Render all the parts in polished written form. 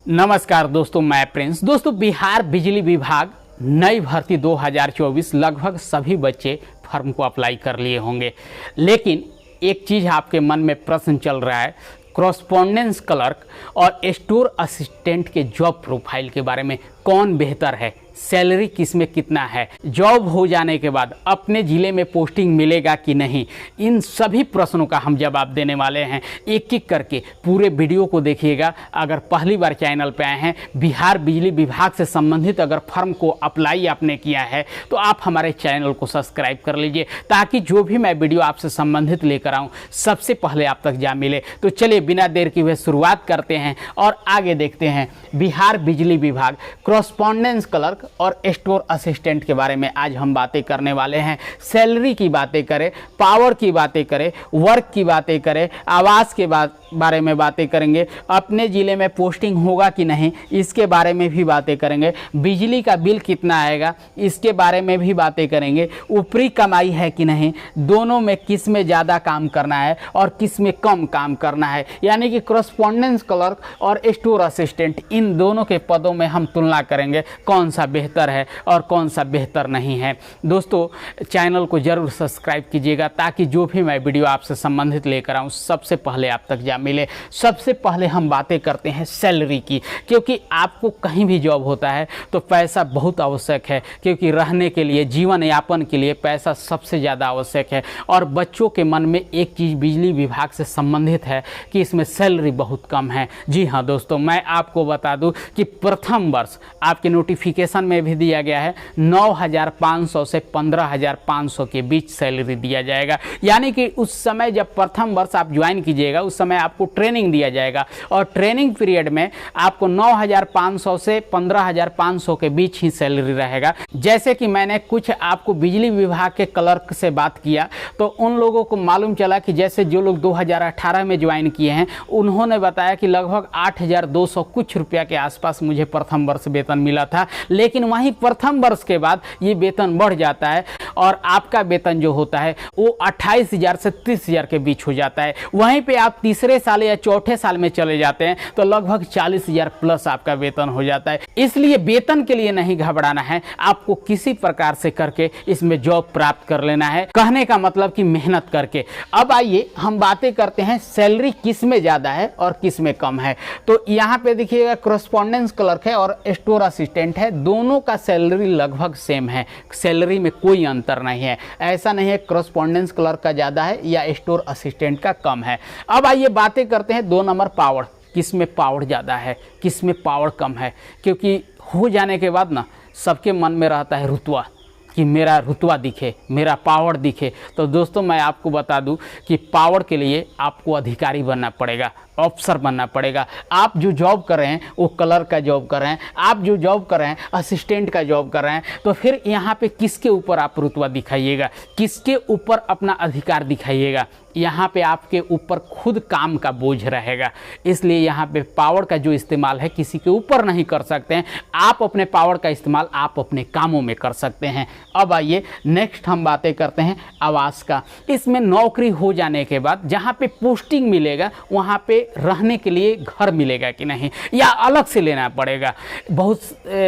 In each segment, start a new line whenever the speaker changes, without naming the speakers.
नमस्कार दोस्तों, मैं प्रिंस। दोस्तों, बिहार बिजली विभाग नई भर्ती 2024 लगभग सभी बच्चे फॉर्म को अप्लाई कर लिए होंगे, लेकिन एक चीज़ आपके मन में प्रश्न चल रहा है, कॉरस्पॉन्डेंस क्लर्क और स्टोर असिस्टेंट के जॉब प्रोफाइल के बारे में कौन बेहतर है, सैलरी किस में कितना है, जॉब हो जाने के बाद अपने ज़िले में पोस्टिंग मिलेगा कि नहीं, इन सभी प्रश्नों का हम जवाब देने वाले हैं। एक एक करके पूरे वीडियो को देखिएगा। अगर पहली बार चैनल पे आए हैं, बिहार बिजली विभाग से संबंधित अगर फॉर्म को अप्लाई आपने किया है तो आप हमारे चैनल को सब्सक्राइब कर लीजिए, ताकि जो भी मैं वीडियो आपसे संबंधित लेकर आऊँ सबसे पहले आप तक जा मिले। तो चलिए बिना देर की हुए शुरुआत करते हैं और आगे देखते हैं। बिहार बिजली विभाग कॉरस्पॉन्डेंस क्लर्क और स्टोर असिस्टेंट के बारे में आज हम बातें करने वाले हैं। सैलरी की बातें करें, पावर की बातें करें, वर्क की बातें करें, आवास के बारे में बातें करेंगे, अपने ज़िले में पोस्टिंग होगा कि नहीं इसके बारे में भी बातें करेंगे, बिजली का बिल कितना आएगा इसके बारे में भी बातें करेंगे, ऊपरी कमाई है कि नहीं, दोनों में किस में ज़्यादा काम करना है और किस में कम काम करना है, यानी कि कॉरस्पॉन्डेंस क्लर्क और स्टोर असिस्टेंट, इन दोनों के पदों में हम तुलना करेंगे कौन सा बेहतर है और कौन सा बेहतर नहीं है। दोस्तों, चैनल को जरूर सब्सक्राइब कीजिएगा, ताकि जो भी मैं वीडियो आपसे संबंधित लेकर आऊँ सबसे पहले आप तक जा मिले। सबसे पहले हम बातें करते हैं सैलरी की, क्योंकि आपको कहीं भी जॉब होता है तो पैसा बहुत आवश्यक है, क्योंकि रहने के लिए, जीवन यापन के लिए पैसा सबसे ज़्यादा आवश्यक है। और बच्चों के मन में एक चीज़ बिजली विभाग से संबंधित है कि इसमें सैलरी बहुत कम है। जी हाँ दोस्तों, मैं आपको बता दूं कि प्रथम वर्ष आपके नोटिफिकेशन में भी दिया गया है 9,500 से 15,500 के बीच सैलरी दिया जाएगा। यानी कि उस समय जब प्रथम वर्ष आप ज्वाइन कीजिएगा उस समय आपको ट्रेनिंग दिया जाएगा, और ट्रेनिंग पीरियड में आपको 9,500 से 15,500 के बीच ही सैलरी रहेगा। जैसे कि मैंने कुछ आपको बिजली विभाग के क्लर्क से बात किया तो उन लोगों को मालूम चला कि जैसे जो लोग 2018 में ज्वाइन किए हैं उन्होंने बताया कि लगभग 8,200 कुछ रुपया के आसपास मुझे प्रथम वर्ष वेतन मिला था। लेकिन वहीं प्रथम वर्ष के बाद ये वेतन बढ़ जाता है और आपका वेतन जो होता है वो 28,000 से 30,000 के बीच हो जाता है। वहीं पे आप तीसरे साल या चौथे साल में चले जाते हैं तो लगभग 40,000 प्लस आपका वेतन हो जाता है। इसलिए वेतन के लिए नहीं घबराना है, आपको किसी प्रकार से करके इसमें जॉब प्राप्त कर लेना है। कहने का मतलब कि मेहनत करके। अब आइए हम बातें करते हैं सैलरी किस में ज़्यादा है और किस में कम है। तो यहाँ पे देखिएगा, कॉरस्पॉन्डेंस क्लर्क है और स्टोर असिस्टेंट है, दोनों का सैलरी लगभग सेम है, सैलरी में कोई अंतर नहीं है। ऐसा नहीं है कॉरस्पॉन्डेंस क्लर्क का ज़्यादा है या स्टोर असिस्टेंट का कम है। अब आइए बातें करते हैं 2 नंबर पावर, किस में पावर ज़्यादा है, किस में पावर कम है। क्योंकि हो जाने के बाद ना सबके मन में रहता है रुतबा, कि मेरा रुतबा दिखे, मेरा पावर दिखे। तो दोस्तों, मैं आपको बता दूं कि पावर के लिए आपको अधिकारी बनना पड़ेगा, अफसर बनना पड़ेगा। आप जो जॉब कर रहे हैं वो क्लर्क का जॉब कर रहे हैं, आप जो जॉब कर रहे हैं असिस्टेंट का जॉब कर रहे हैं, तो फिर यहाँ पे किसके ऊपर आप रुतबा दिखाइएगा, किसके ऊपर अपना अधिकार दिखाइएगा। यहाँ पे आपके ऊपर खुद काम का बोझ रहेगा। इसलिए यहाँ पे पावर का जो इस्तेमाल है किसी के ऊपर नहीं कर सकते हैं। आप अपने पावर का इस्तेमाल आप अपने कामों में कर सकते हैं। अब आइए नेक्स्ट हम बातें करते हैं आवास का। इसमें नौकरी हो जाने के बाद जहाँ पे पोस्टिंग मिलेगा वहाँ पे रहने के लिए घर मिलेगा कि नहीं, या अलग से लेना पड़ेगा। बहुत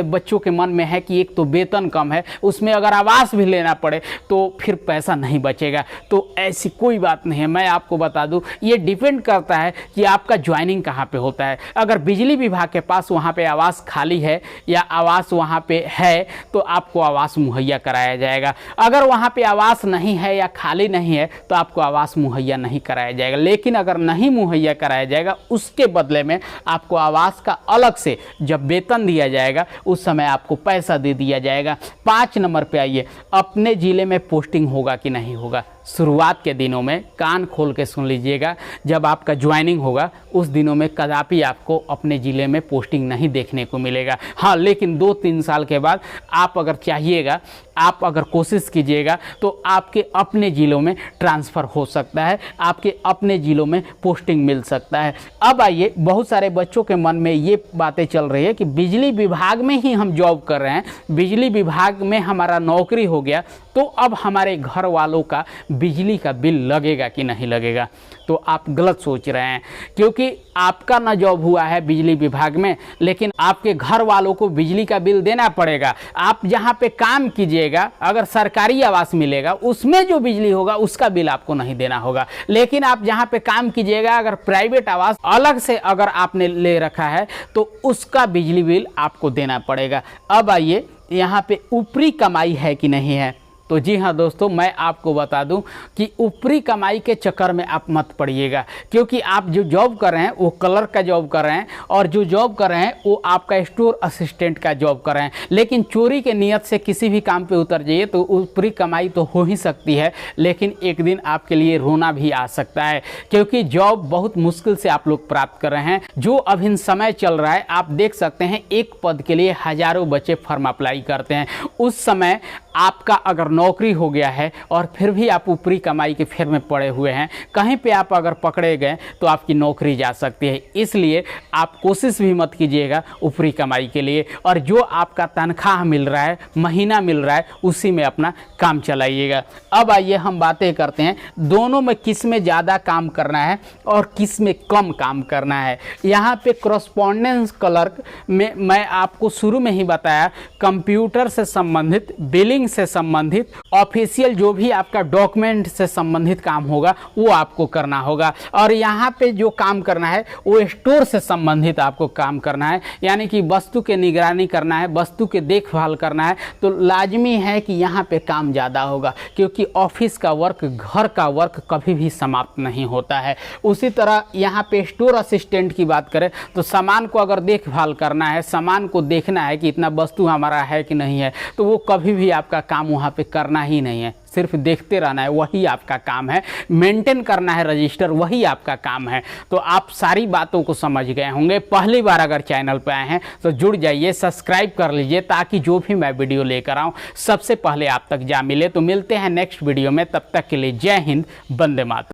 बच्चों के मन में है कि एक तो वेतन कम है, उसमें अगर आवास भी लेना पड़े तो फिर पैसा नहीं बचेगा। तो ऐसी कोई बात नहीं है। मैं आपको बता दूं, ये डिपेंड करता है कि आपका ज्वाइनिंग कहाँ पे होता है। अगर बिजली विभाग के पास वहाँ पे आवास खाली है या आवास वहाँ पे है तो आपको आवास मुहैया कराया जाएगा। अगर वहाँ पे आवास नहीं है या खाली नहीं है तो आपको आवास मुहैया नहीं कराया जाएगा। लेकिन अगर नहीं मुहैया कराया जाएगा उसके बदले में आपको आवास का अलग से जब वेतन दिया जाएगा उस समय आपको पैसा दे दिया जाएगा। 5 नंबर पे आइए, अपने ज़िले में पोस्टिंग होगा कि नहीं होगा। शुरुआत के दिनों में कान खोल के सुन लीजिएगा, जब आपका ज्वाइनिंग होगा उस दिनों में कदापि आपको अपने ज़िले में पोस्टिंग नहीं देखने को मिलेगा। हाँ, लेकिन 2-3 साल के बाद आप अगर चाहिएगा, आप अगर कोशिश कीजिएगा तो आपके अपने ज़िलों में ट्रांसफ़र हो सकता है, आपके अपने ज़िलों में पोस्टिंग मिल सकता है। अब आइए, बहुत सारे बच्चों के मन में ये बातें चल रही है कि बिजली विभाग में ही हम जॉब कर रहे हैं, बिजली विभाग में हमारा नौकरी हो गया तो अब हमारे घर वालों का बिजली का बिल लगेगा कि नहीं लगेगा। तो आप गलत सोच रहे हैं, क्योंकि आपका ना जॉब हुआ है बिजली विभाग में, लेकिन आपके घर वालों को बिजली का बिल देना पड़ेगा। आप जहां पे काम कीजिएगा, अगर सरकारी आवास मिलेगा उसमें जो बिजली होगा उसका बिल आपको नहीं देना होगा, लेकिन आप जहां पे काम कीजिएगा, अगर प्राइवेट आवास अलग से अगर आपने ले रखा है तो उसका बिजली बिल आपको देना पड़ेगा। अब आइए, यहाँ पे ऊपरी कमाई है कि नहीं है, तो जी हाँ दोस्तों, मैं आपको बता दूं कि ऊपरी कमाई के चक्कर में आप मत पड़िएगा, क्योंकि आप जो जॉब कर रहे हैं वो क्लर्क का जॉब कर रहे हैं, और जो जॉब कर रहे हैं वो आपका स्टोर असिस्टेंट का जॉब कर रहे हैं। लेकिन चोरी के नियत से किसी भी काम पे उतर जाइए तो ऊपरी कमाई तो हो ही सकती है, लेकिन एक दिन आपके लिए रोना भी आ सकता है, क्योंकि जॉब बहुत मुश्किल से आप लोग प्राप्त कर रहे हैं। जो अभी समय चल रहा है, आप देख सकते हैं एक पद के लिए हजारों बच्चे फॉर्म अप्लाई करते हैं। उस समय आपका अगर नौकरी हो गया है और फिर भी आप ऊपरी कमाई के फेर में पड़े हुए हैं, कहीं पे आप अगर पकड़े गए तो आपकी नौकरी जा सकती है। इसलिए आप कोशिश भी मत कीजिएगा ऊपरी कमाई के लिए, और जो आपका तनख्वाह मिल रहा है, महीना मिल रहा है, उसी में अपना काम चलाइएगा। अब आइए हम बातें करते हैं दोनों में किस में ज़्यादा काम करना है और किस में कम काम करना है। यहाँ पे करस्पॉन्डेंस क्लर्क में मैं आपको शुरू में ही बताया, कंप्यूटर से संबंधित, बिलिंग से संबंधित, ऑफिशियल जो भी आपका डॉक्यूमेंट से संबंधित काम होगा वो आपको करना होगा। और यहाँ पे जो काम करना है वो स्टोर से संबंधित आपको काम करना है, यानी कि वस्तु के निगरानी करना है, वस्तु के देखभाल करना है। तो लाजमी है कि यहाँ पे काम ज़्यादा होगा, क्योंकि ऑफिस का वर्क, घर का वर्क कभी भी समाप्त नहीं होता है। उसी तरह यहाँ पे स्टोर असिस्टेंट की बात करें तो सामान को अगर देखभाल करना है, सामान को देखना है कि इतना वस्तु हमारा है कि नहीं है, तो वो कभी भी आपका काम वहाँ पे करना ही नहीं है, सिर्फ देखते रहना है, वही आपका काम है। मेंटेन करना है रजिस्टर, वही आपका काम है। तो आप सारी बातों को समझ गए होंगे। पहली बार अगर चैनल पर आए हैं तो जुड़ जाइए, सब्सक्राइब कर लीजिए, ताकि जो भी मैं वीडियो लेकर आऊँ सबसे पहले आप तक जा मिले। तो मिलते हैं नेक्स्ट वीडियो में, तब तक के लिए जय हिंद, वंदे मातरम।